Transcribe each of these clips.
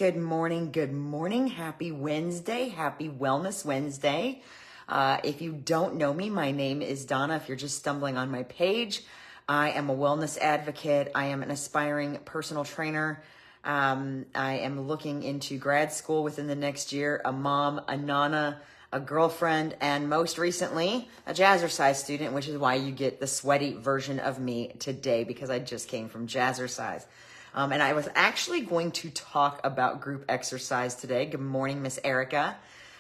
Good morning. Good morning. Happy Wednesday. Happy Wellness Wednesday. If you don't know me, my name is Donna. If you're just stumbling on my page, I am a wellness advocate. I am an aspiring personal trainer. I am looking into grad school within the next year, a mom, a nana, a girlfriend, and most recently, a jazzercise student, which is why you get the sweaty version of me today, because I just came from jazzercise. And I was actually going to talk about group exercise today. Good morning, Miss Erica.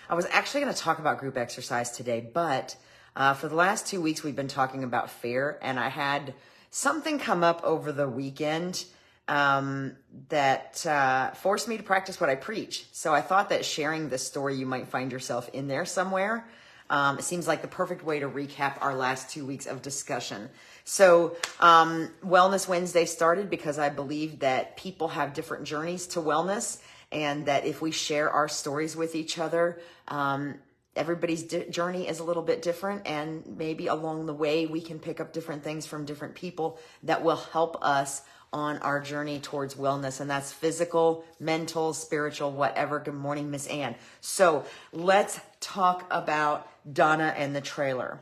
I was actually going to talk about group exercise today, but for the last 2 weeks, we've been talking about fear, and I had something come up over the weekend that forced me to practice what I preach. So I thought that sharing this story, you might find yourself in there somewhere. It seems like the perfect way to recap our last 2 weeks of discussion. So Wellness Wednesday started because I believe that people have different journeys to wellness, and that if we share our stories with each other, everybody's journey is a little bit different, and maybe along the way we can pick up different things from different people that will help us on our journey towards wellness, and that's physical, mental, spiritual, whatever. Good morning, Miss Ann. So let's talk about Donna and the trailer.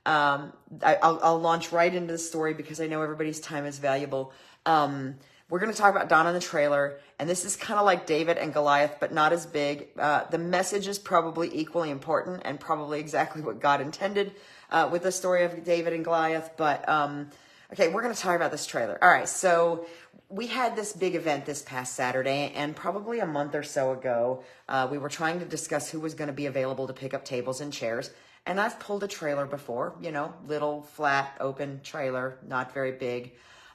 I'll launch right into the story because I know everybody's time is valuable. We're going to talk about Donna and the trailer, and this is kind of like David and Goliath, but not as big. The message is probably equally important and probably exactly what God intended with the story of David and Goliath, but okay, we're going to talk about this trailer. All right, so we had this big event this past Saturday, and probably a month or so ago, we were trying to discuss who was going to be available to pick up tables and chairs. And I've pulled a trailer before, you know, little, flat, open trailer, not very big.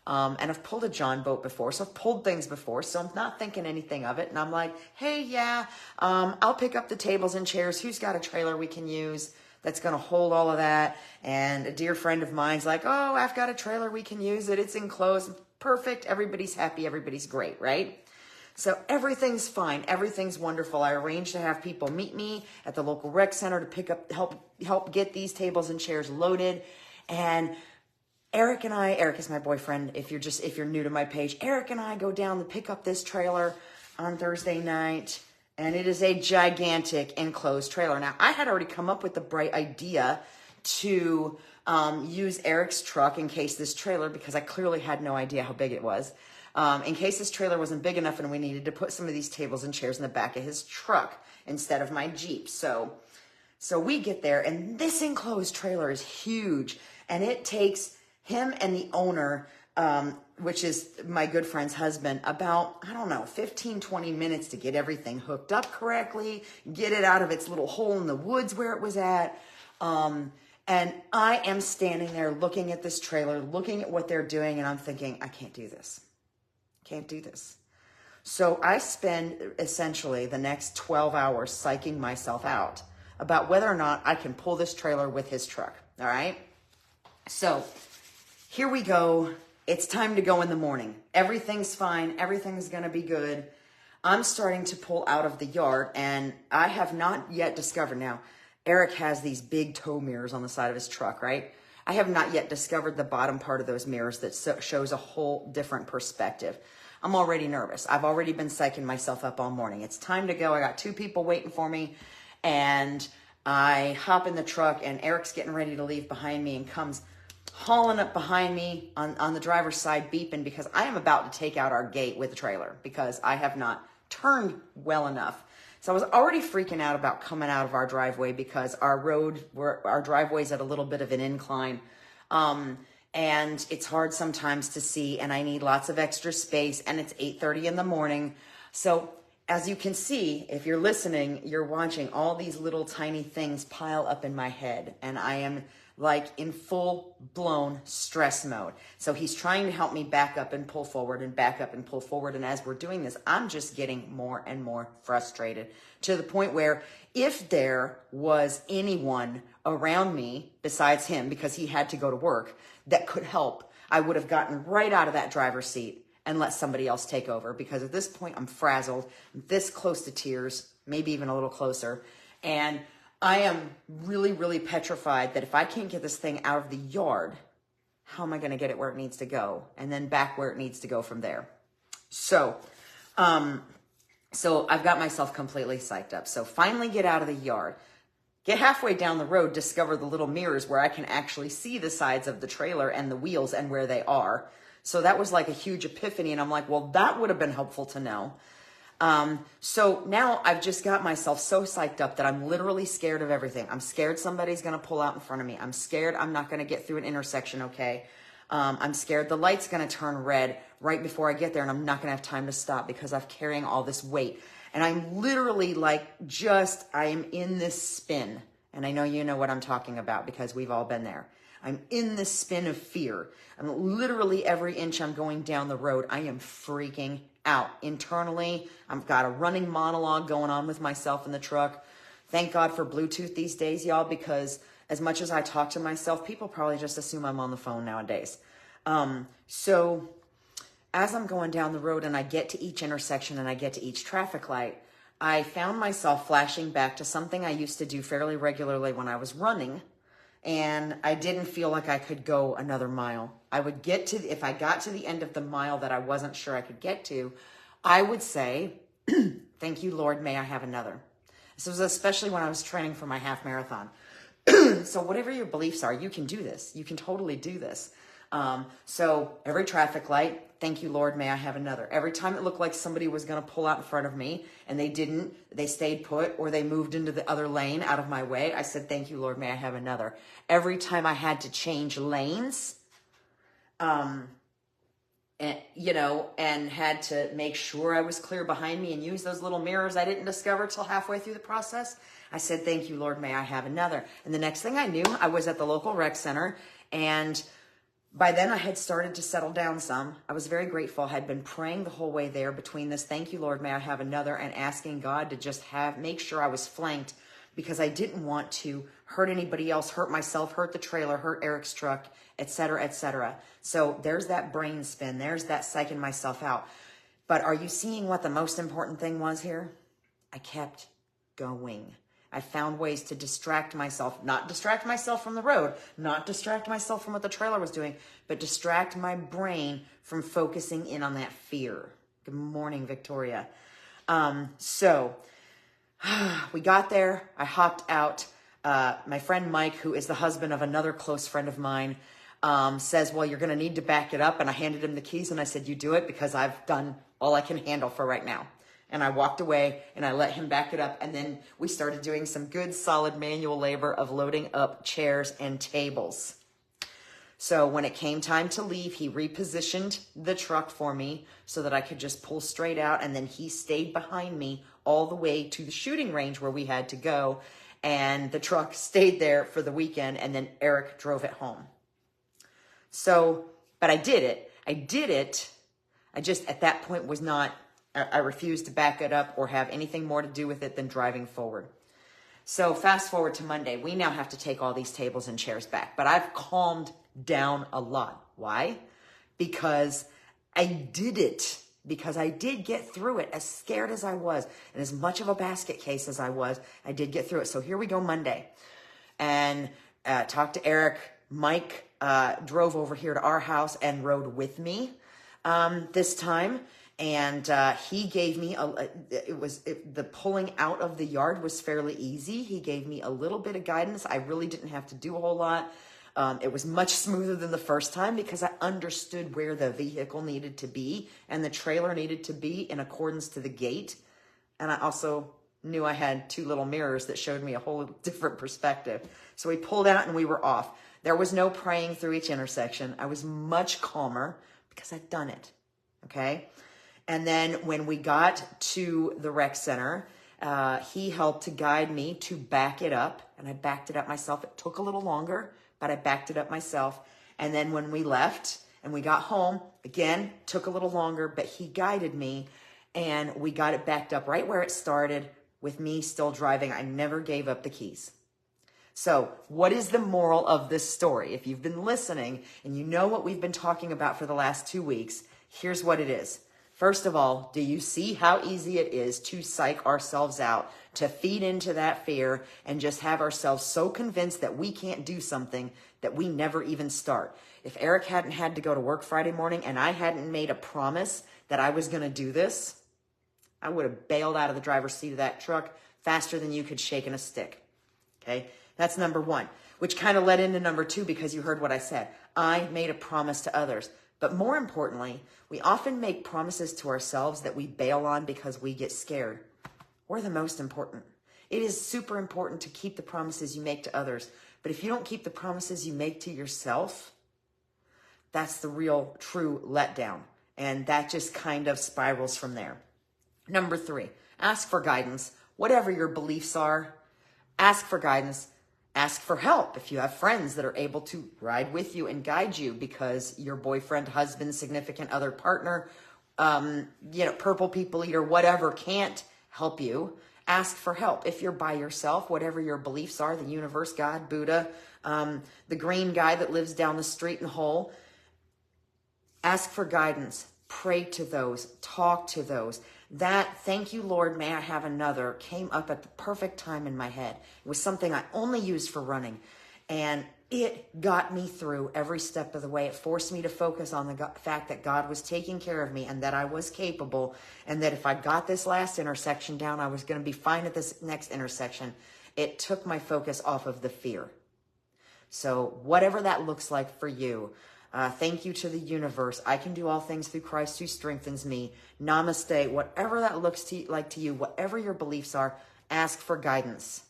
And I've pulled a John boat before, so I've pulled things before, so I'm not thinking anything of it. And I'm like, hey, yeah, I'll pick up the tables and chairs. Who's got a trailer we can use that's going to hold all of that? And a dear friend of mine's like, oh, I've got a trailer, we can use it. It's enclosed. Perfect. Everybody's happy. Everybody's great, right? So everything's fine. Everything's wonderful. I arranged to have people meet me at the local rec center to pick up, help get these tables and chairs loaded. And Eric is my boyfriend. If you're new to my page, Eric and I go down to pick up this trailer on Thursday night. And it is a gigantic enclosed trailer. Now, I had already come up with the bright idea to use Eric's truck in case this trailer, because I clearly had no idea how big it was. In case this trailer wasn't big enough and we needed to put some of these tables and chairs in the back of his truck instead of my Jeep. So we get there, and this enclosed trailer is huge, and it takes him and the owner, which is my good friend's husband, about, 15, 20 minutes to get everything hooked up correctly, get it out of its little hole in the woods where it was at. And I am standing there looking at this trailer, looking at what they're doing, and I'm thinking, I can't do this. Can't do this. So I spend essentially the next 12 hours psyching myself out about whether or not I can pull this trailer with his truck. All right. So here we go. It's time to go in the morning. Everything's fine. Everything's going to be good. I'm starting to pull out of the yard, and I have not yet discovered. Now, Eric has these big tow mirrors on the side of his truck, right? I have not yet discovered the bottom part of those mirrors that shows a whole different perspective. I'm already nervous. I've already been psyching myself up all morning. It's time to go. I got 2 people waiting for me, and I hop in the truck, and Eric's getting ready to leave behind me and comes hauling up behind me on the driver's side, beeping, because I am about to take out our gate with the trailer because I have not turned well enough. So I was already freaking out about coming out of our driveway because our driveway's at a little bit of an incline. And it's hard sometimes to see, and I need lots of extra space, and it's 8:30 in the morning. So as you can see, if you're listening, you're watching all these little tiny things pile up in my head, and I am like in full blown stress mode. So he's trying to help me back up and pull forward and back up and pull forward. And as we're doing this, I'm just getting more and more frustrated to the point where if there was anyone around me besides him, because he had to go to work, that could help, I would have gotten right out of that driver's seat and let somebody else take over, because at this point I'm frazzled, I'm this close to tears, maybe even a little closer. And I am really, really petrified that if I can't get this thing out of the yard, how am I going to get it where it needs to go? And then back where it needs to go from there. So So I've got myself completely psyched up. So finally get out of the yard. Get halfway down the road, discover the little mirrors where I can actually see the sides of the trailer and the wheels and where they are. So that was like a huge epiphany. And I'm like, well, that would have been helpful to know. So now I've just got myself so psyched up that I'm literally scared of everything. I'm scared somebody's going to pull out in front of me. I'm scared I'm not going to get through an intersection okay. I'm scared the light's going to turn red right before I get there and I'm not going to have time to stop because I'm carrying all this weight. And I'm literally like I am in this spin. And I know you know what I'm talking about because we've all been there. I'm in this spin of fear. I'm literally every inch I'm going down the road, I am freaking out. Internally, I've got a running monologue going on with myself in the truck. Thank God for Bluetooth these days, y'all, because as much as I talk to myself, people probably just assume I'm on the phone nowadays. So as I'm going down the road and I get to each intersection and I get to each traffic light, I found myself flashing back to something I used to do fairly regularly when I was running, and I didn't feel like I could go another mile. I would get to, if I got to the end of the mile that I wasn't sure I could get to, I would say, thank you, Lord, may I have another. This was especially when I was training for my half marathon. So whatever your beliefs are, you can do this. You can totally do this. So every traffic light, thank you, Lord, may I have another. Every time it looked like somebody was going to pull out in front of me and they didn't, they stayed put or they moved into the other lane out of my way, I said, thank you, Lord, may I have another. Every time I had to change lanes, and had to make sure I was clear behind me and use those little mirrors I didn't discover till halfway through the process, I said, thank you, Lord, may I have another. And the next thing I knew, I was at the local rec center, and by then I had started to settle down some. I was very grateful. I had been praying the whole way there between this, thank you, Lord, may I have another, and asking God to just make sure I was flanked, because I didn't want to hurt anybody else, hurt myself, hurt the trailer, hurt Eric's truck, et cetera, et cetera. So there's that brain spin. There's that psyching myself out. But are you seeing what the most important thing was here? I kept going. I found ways to distract myself, not distract myself from the road, not distract myself from what the trailer was doing, but distract my brain from focusing in on that fear. Good morning, Victoria. So we got there. I hopped out. My friend Mike, who is the husband of another close friend of mine, says, well, you're going to need to back it up. And I handed him the keys and I said, you do it because I've done all I can handle for right now. And I walked away and I let him back it up. And then we started doing some good solid manual labor of loading up chairs and tables. So when it came time to leave, he repositioned the truck for me so that I could just pull straight out. And then he stayed behind me all the way to the shooting range where we had to go. And the truck stayed there for the weekend. And then Eric drove it home. So, but I did it. I just at that point I refused to back it up or have anything more to do with it than driving forward. So fast forward to Monday, we now have to take all these tables and chairs back, but I've calmed down a lot. Why? Because I did it. Because I did get through it, as scared as I was and as much of a basket case as I was, I did get through it. So here we go Monday and talked to Eric. Mike drove over here to our house and rode with me this time. And he gave me, the pulling out of the yard was fairly easy. He gave me a little bit of guidance. I really didn't have to do a whole lot. It was much smoother than the first time because I understood where the vehicle needed to be and the trailer needed to be in accordance to the gate. And I also knew I had two little mirrors that showed me a whole different perspective. So we pulled out and we were off. There was no praying through each intersection. I was much calmer because I'd done it. Okay. And then when we got to the rec center, he helped to guide me to back it up. And I backed it up myself. It took a little longer, but I backed it up myself. And then when we left and we got home, again, took a little longer, but he guided me and we got it backed up right where it started with me still driving. I never gave up the keys. So what is the moral of this story? If you've been listening and you know what we've been talking about for the last 2 weeks, here's what it is. First of all, do you see how easy it is to psych ourselves out, to feed into that fear and just have ourselves so convinced that we can't do something that we never even start? If Eric hadn't had to go to work Friday morning and I hadn't made a promise that I was going to do this, I would have bailed out of the driver's seat of that truck faster than you could shake in a stick. Okay, that's number one, which kind of led into number two because you heard what I said. I made a promise to others. But more importantly, we often make promises to ourselves that we bail on because we get scared. We're the most important. It is super important to keep the promises you make to others. But if you don't keep the promises you make to yourself, that's the real, true letdown. And that just kind of spirals from there. Number three, ask for guidance. Whatever your beliefs are, ask for guidance. Ask for help if you have friends that are able to ride with you and guide you because your boyfriend, husband, significant other, partner, purple people eater, whatever, can't help you. Ask for help. If you're by yourself, whatever your beliefs are, the universe, God, Buddha, the green guy that lives down the street in Hull, ask for guidance. Pray to those. Talk to those. That, thank you, Lord, may I have another, came up at the perfect time in my head. It was something I only used for running. And it got me through every step of the way. It forced me to focus on the fact that God was taking care of me and that I was capable. And that if I got this last intersection down, I was going to be fine at this next intersection. It took my focus off of the fear. So whatever that looks like for you, thank you to the universe. I can do all things through Christ who strengthens me. Namaste. Whatever that looks like to you, whatever your beliefs are, ask for guidance.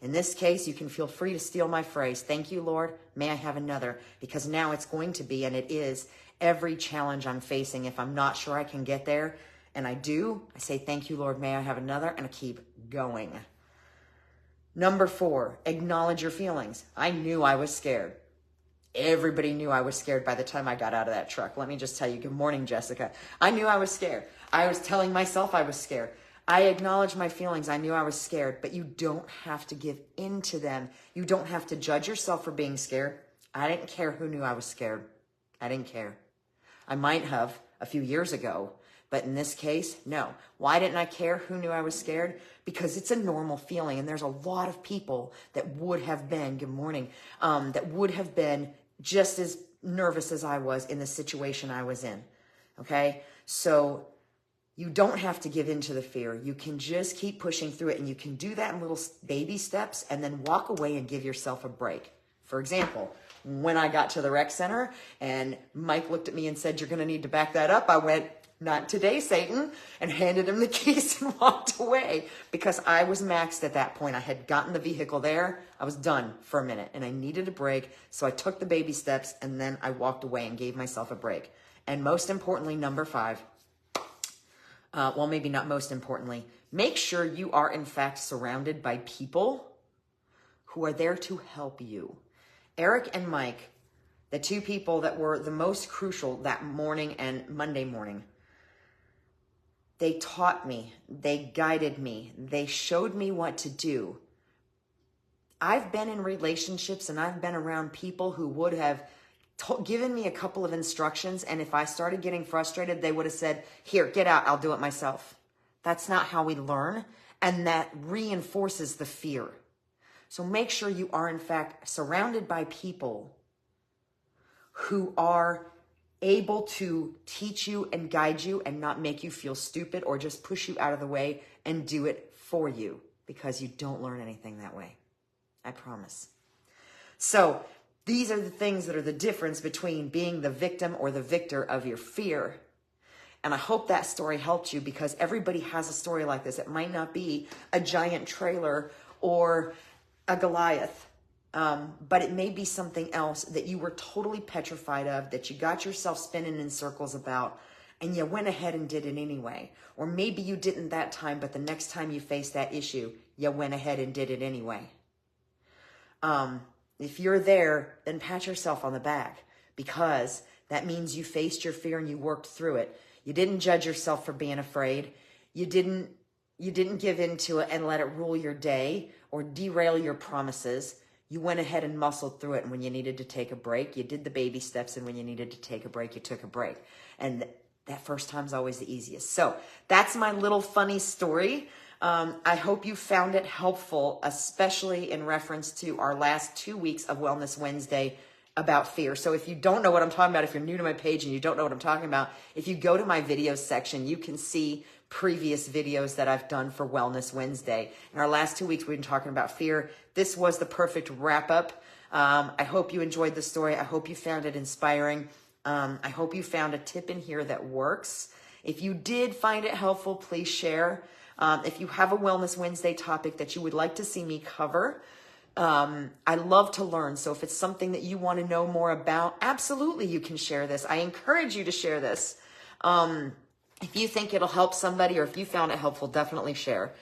In this case, you can feel free to steal my phrase. Thank you, Lord. May I have another? Because now it's going to be, and it is, every challenge I'm facing. If I'm not sure I can get there, and I do, I say, thank you, Lord. May I have another? And I keep going. Number four, acknowledge your feelings. I knew I was scared. Everybody knew I was scared by the time I got out of that truck. Let me just tell you, good morning, Jessica. I knew I was scared. I was telling myself I was scared. I acknowledged my feelings. I knew I was scared, but you don't have to give in to them. You don't have to judge yourself for being scared. I didn't care who knew I was scared. I didn't care. I might have a few years ago, but in this case, no. Why didn't I care who knew I was scared? Because it's a normal feeling, and there's a lot of people that would have been, good morning, that would have been just as nervous as I was in the situation I was in, okay? So you don't have to give in to the fear. You can just keep pushing through it, and you can do that in little baby steps and then walk away and give yourself a break. For example, when I got to the rec center and Mike looked at me and said, you're going to need to back that up, I went, not today, Satan, and handed him the keys and walked away because I was maxed at that point. I had gotten the vehicle there. I was done for a minute and I needed a break. So I took the baby steps and then I walked away and gave myself a break. And most importantly, number five, well, maybe not most importantly, make sure you are in fact surrounded by people who are there to help you. Eric and Mike, the two people that were the most crucial that morning and Monday morning, they taught me, they guided me, they showed me what to do. I've been in relationships and I've been around people who would have given me a couple of instructions, and if I started getting frustrated, they would have said, here, get out, I'll do it myself. That's not how we learn, and that reinforces the fear. So make sure you are in fact surrounded by people who are able to teach you and guide you and not make you feel stupid or just push you out of the way and do it for you, because you don't learn anything that way. I promise. So these are the things that are the difference between being the victim or the victor of your fear. And I hope that story helped you, because everybody has a story like this. It might not be a giant trailer or a Goliath. But it may be something else that you were totally petrified of, that you got yourself spinning in circles about, and you went ahead and did it anyway. Or maybe you didn't that time, but the next time you faced that issue, you went ahead and did it anyway. If you're there, then pat yourself on the back, because that means you faced your fear and you worked through it. You didn't judge yourself for being afraid. You didn't give in to it and let it rule your day or derail your promises. You went ahead and muscled through it, and when you needed to take a break, you did the baby steps, and when you needed to take a break, you took a break. And that first time's always the easiest. So that's my little funny story. I hope you found it helpful, especially in reference to our last 2 weeks of Wellness Wednesday about fear. So if you don't know what I'm talking about, if you're new to my page and you don't know what I'm talking about, if you go to my videos section, you can see previous videos that I've done for Wellness Wednesday. In our last 2 weeks, we've been talking about fear. This was the perfect wrap up. I hope you enjoyed the story. I hope you found it inspiring. I hope you found a tip in here that works. If you did find it helpful, please share. If you have a Wellness Wednesday topic that you would like to see me cover, I love to learn. So if it's something that you want to know more about, absolutely you can share this. I encourage you to share this. If you think it'll help somebody or if you found it helpful, definitely share.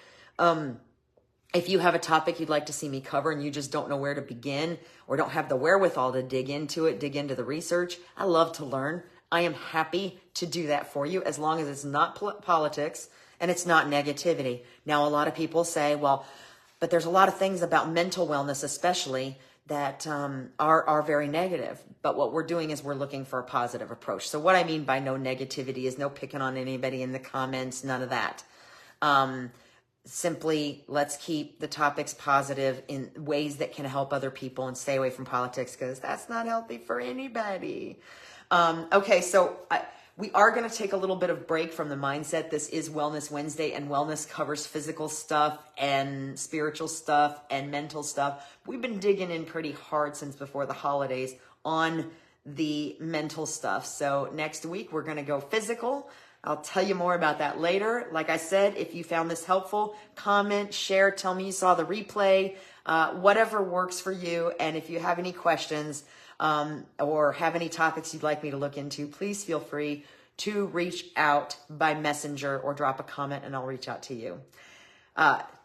If you have a topic you'd like to see me cover and you just don't know where to begin or don't have the wherewithal to dig into it, dig into the research, I love to learn. I am happy to do that for you as long as it's not politics and it's not negativity. Now, a lot of people say, well, but there's a lot of things about mental wellness, especially, that are very negative. But what we're doing is we're looking for a positive approach. So what I mean by no negativity is no picking on anybody in the comments, none of that. Simply, let's keep the topics positive in ways that can help other people and stay away from politics because that's not healthy for anybody. Okay, so we are going to take a little bit of break from the mindset. This is Wellness Wednesday, and wellness covers physical stuff and spiritual stuff and mental stuff. We've been digging in pretty hard since before the holidays on the mental stuff. So next week, we're going to go physical. I'll tell you more about that later. Like I said, if you found this helpful, comment, share, tell me you saw the replay, whatever works for you. And if you have any questions or have any topics you'd like me to look into, please feel free to reach out by messenger or drop a comment and I'll reach out to you.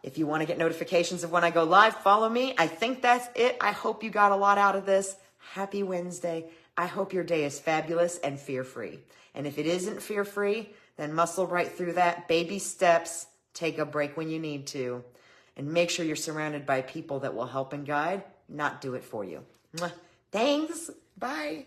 If you want to get notifications of when I go live, follow me. I think that's it. I hope you got a lot out of this. Happy Wednesday. I hope your day is fabulous and fear-free. And if it isn't fear-free, then muscle right through that. Baby steps. Take a break when you need to. And make sure you're surrounded by people that will help and guide, not do it for you. Mwah. Thanks. Bye.